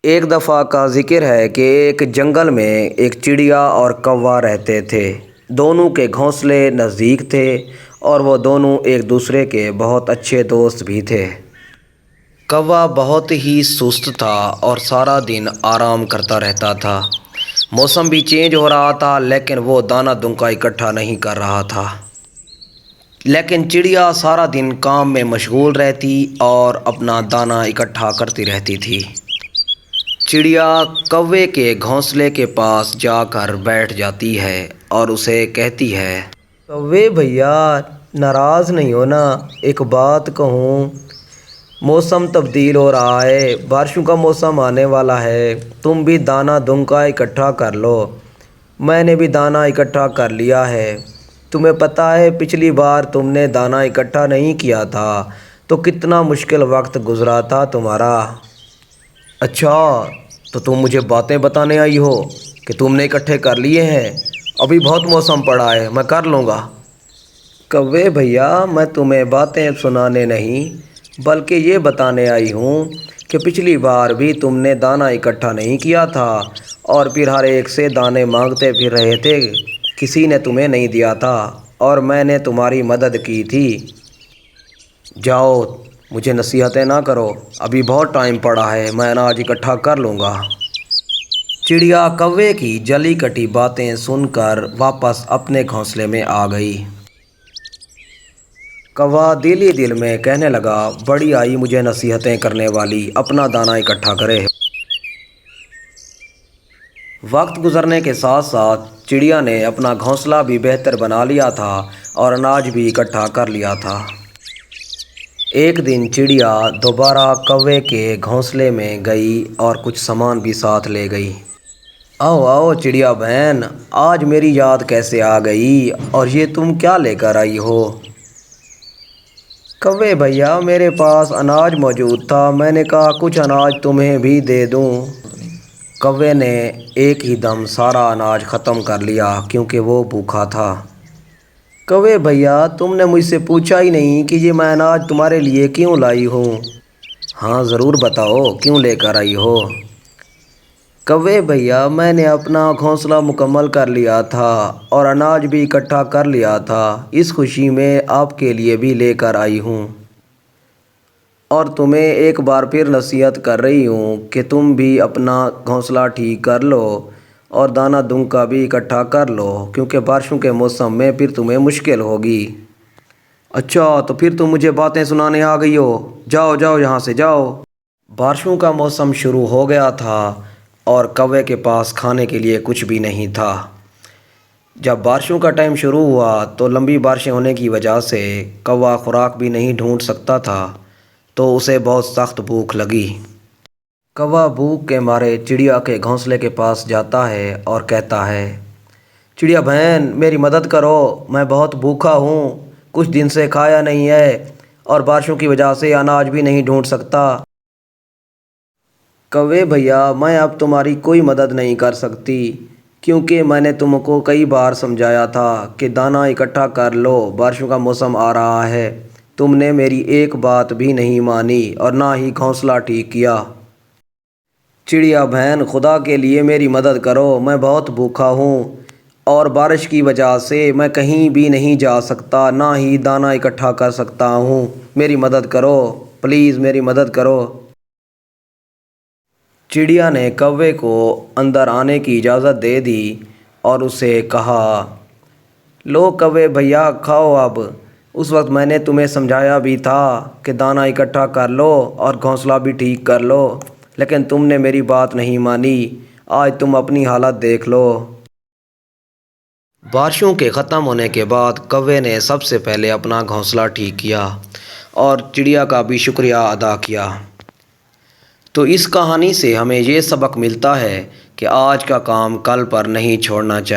ایک دفعہ کا ذکر ہے کہ ایک جنگل میں ایک چڑیا اور کوا رہتے تھے۔ دونوں کے گھونسلے نزدیک تھے اور وہ دونوں ایک دوسرے کے بہت اچھے دوست بھی تھے۔ کوا بہت ہی سست تھا اور سارا دن آرام کرتا رہتا تھا۔ موسم بھی چینج ہو رہا تھا لیکن وہ دانہ دنکا اکٹھا نہیں کر رہا تھا۔ لیکن چڑیا سارا دن کام میں مشغول رہتی اور اپنا دانہ اکٹھا کرتی رہتی تھی۔ چڑیا کوے کے گھونسلے کے پاس جا کر بیٹھ جاتی ہے اور اسے کہتی ہے، کوے بھیا ناراض نہیں ہونا، ایک بات کہوں، موسم تبدیل ہو رہا ہے، بارشوں کا موسم آنے والا ہے، تم بھی دانہ دنکا اکٹھا کر لو۔ میں نے بھی دانہ اکٹھا کر لیا ہے۔ تمہیں پتہ ہے پچھلی بار تم نے دانہ اکٹھا نہیں کیا تھا تو کتنا مشکل وقت گزرا تھا تمہارا۔ اچھا تو تم مجھے باتیں بتانے آئی ہو کہ تم نے اکٹھے کر لیے ہیں؟ ابھی بہت موسم پڑا ہے، میں کر لوں گا۔ کوے بھیا میں تمہیں باتیں سنانے نہیں بلکہ یہ بتانے آئی ہوں کہ پچھلی بار بھی تم نے دانہ اکٹھا نہیں کیا تھا اور پھر ہر ایک سے دانے مانگتے پھر رہے تھے، کسی نے تمہیں نہیں دیا تھا اور میں نے تمہاری مدد کی تھی۔ جاؤ مجھے نصیحتیں نہ کرو، ابھی بہت ٹائم پڑا ہے، میں اناج اکٹھا کر لوں گا۔ چڑیا کوے کی جلی کٹی باتیں سن کر واپس اپنے گھونسلے میں آ گئی۔ کوا دل ہی دل میں کہنے لگا، بڑی آئی مجھے نصیحتیں کرنے والی، اپنا دانہ اکٹھا کرے۔ وقت گزرنے کے ساتھ ساتھ چڑیا نے اپنا گھونسلہ بھی بہتر بنا لیا تھا اور اناج بھی اکٹھا کر لیا تھا۔ ایک دن چڑیا دوبارہ کوے کے گھونسلے میں گئی اور کچھ سامان بھی ساتھ لے گئی۔ آؤ آؤ چڑیا بہن، آج میری یاد کیسے آ گئی اور یہ تم کیا لے کر آئی ہو؟ کوے بھیا میرے پاس اناج موجود تھا، میں نے کہا کچھ اناج تمہیں بھی دے دوں۔ کوے نے ایک ہی دم سارا اناج ختم کر لیا کیونکہ وہ بھوکا تھا۔ کوے بھیا تم نے مجھ سے پوچھا ہی نہیں کہ یہ میں اناج تمہارے لیے کیوں لائی ہوں؟ ہاں ضرور بتاؤ کیوں لے کر آئی ہو؟ کوے بھیا میں نے اپنا گھونسلہ مکمل کر لیا تھا اور اناج بھی اکٹھا کر لیا تھا، اس خوشی میں آپ کے لیے بھی لے کر آئی ہوں اور تمہیں ایک بار پھر نصیحت کر رہی ہوں کہ تم بھی اپنا گھونسلہ ٹھیک کر لو اور دانہ دنکا بھی اکٹھا کر لو کیونکہ بارشوں کے موسم میں پھر تمہیں مشکل ہوگی۔ اچھا تو پھر تم مجھے باتیں سنانے آ گئی ہو، جاؤ جاؤ یہاں سے جاؤ۔ بارشوں کا موسم شروع ہو گیا تھا اور کوے کے پاس کھانے کے لیے کچھ بھی نہیں تھا۔ جب بارشوں کا ٹائم شروع ہوا تو لمبی بارشیں ہونے کی وجہ سے کوا خوراک بھی نہیں ڈھونڈ سکتا تھا تو اسے بہت سخت بھوک لگی۔ کوا بھوک کے مارے چڑیا کے گھونسلے کے پاس جاتا ہے اور کہتا ہے، چڑیا بہن میری مدد کرو، میں بہت بھوکا ہوں، کچھ دن سے کھایا نہیں ہے اور بارشوں کی وجہ سے اناج بھی نہیں ڈھونڈ سکتا۔ کوے بھیا میں اب تمہاری کوئی مدد نہیں کر سکتی کیونکہ میں نے تم کو کئی بار سمجھایا تھا کہ دانہ اکٹھا کر لو، بارشوں کا موسم آ رہا ہے، تم نے میری ایک بات بھی نہیں مانی اور نہ ہی گھونسلہ ٹھیک کیا۔ چڑیا بہن خدا کے لیے میری مدد کرو، میں بہت بھوکا ہوں اور بارش کی وجہ سے میں کہیں بھی نہیں جا سکتا، نہ ہی دانہ اکٹھا کر سکتا ہوں، میری مدد کرو، پلیز میری مدد کرو۔ چڑیا نے کوے کو اندر آنے کی اجازت دے دی اور اسے کہا، لو کوے بھیا کھاؤ اب، اس وقت میں نے تمہیں سمجھایا بھی تھا کہ دانہ اکٹھا کر لو اور گھونسلہ بھی ٹھیک کر لو لیکن تم نے میری بات نہیں مانی، آج تم اپنی حالت دیکھ لو۔ بارشوں کے ختم ہونے کے بعد کوے نے سب سے پہلے اپنا گھونسلہ ٹھیک کیا اور چڑیا کا بھی شکریہ ادا کیا۔ تو اس کہانی سے ہمیں یہ سبق ملتا ہے کہ آج کا کام کل پر نہیں چھوڑنا چاہیے۔